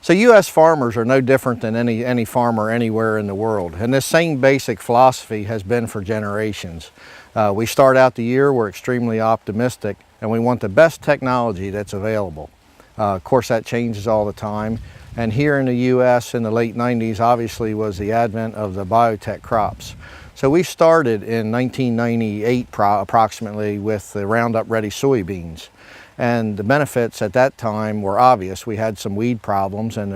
So U.S. farmers are no different than any farmer anywhere in the world, and this same basic philosophy has been for generations. We start out the year, we're extremely optimistic, and we want the best technology that's available. Of course, that changes all the time, and here in the U.S. in the late 90s obviously was the advent of the biotech crops. So we started in 1998 approximately with the Roundup Ready soybeans. And the benefits at that time were obvious. We had some weed problems, and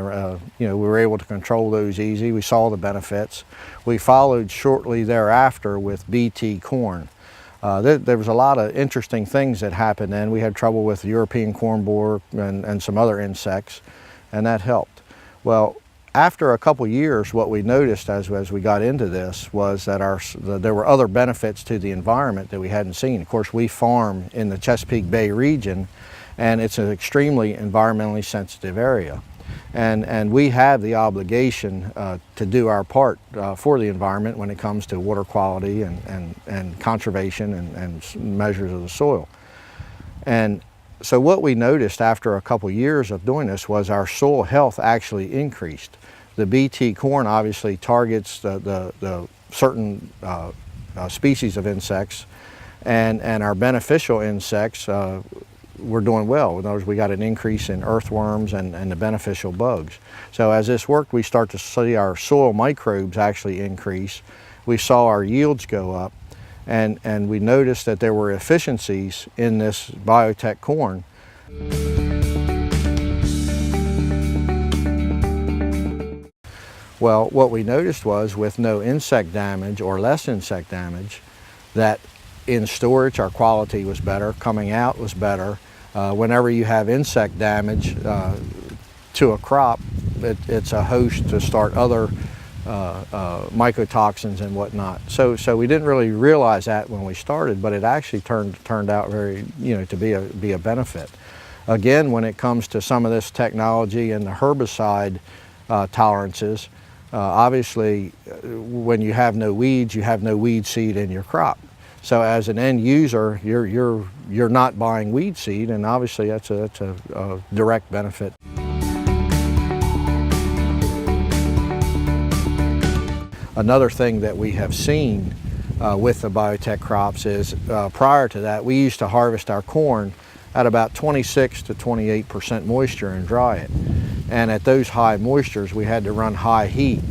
we were able to control those easy. We saw the benefits. We followed shortly thereafter with BT corn. There was a lot of interesting things that happened then. We had trouble with the European corn borer and some other insects, and that helped. Well, after a couple years, what we noticed as we got into this was that there were other benefits to the environment that we hadn't seen. Of course, we farm in the Chesapeake Bay region, and it's an extremely environmentally sensitive area. And we have the obligation to do our part for the environment when it comes to water quality and conservation and measures of the soil. And so what we noticed after a couple years of doing this was our soil health actually increased. The BT corn obviously targets the certain species of insects, and our beneficial insects were doing well. In other words, we got an increase in earthworms and the beneficial bugs. So as this worked, we start to see our soil microbes actually increase. We saw our yields go up, and we noticed that there were efficiencies in this biotech corn. Well, what we noticed was with no insect damage or less insect damage, that in storage our quality was better, coming out was better. Whenever you have insect damage to a crop, it's a host to start other mycotoxins and whatnot. So we didn't really realize that when we started, but it actually turned out to be a benefit. Again, when it comes to some of this technology and the herbicide tolerances, obviously when you have no weeds, you have no weed seed in your crop. So as an end user, you're not buying weed seed, and obviously that's a direct benefit. Another thing that we have seen with the biotech crops is prior to that, we used to harvest our corn at about 26 to 28% moisture and dry it. And at those high moistures, we had to run high heat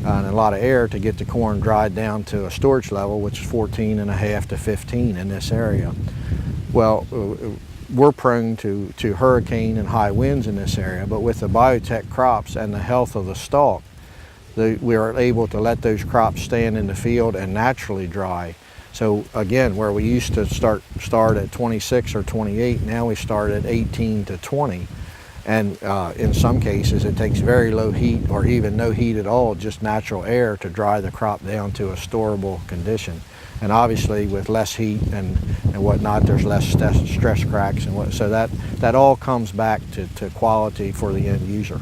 and a lot of air to get the corn dried down to a storage level, which is 14.5 to 15 in this area. Well, we're prone to hurricane and high winds in this area, but with the biotech crops and the health of the stalk, we are able to let those crops stand in the field and naturally dry. So again, where we used to start at 26 or 28, now we start at 18 to 20. And in some cases, it takes very low heat or even no heat at all, just natural air to dry the crop down to a storable condition. And obviously with less heat and whatnot, there's less stress cracks, and so that all comes back to quality for the end user.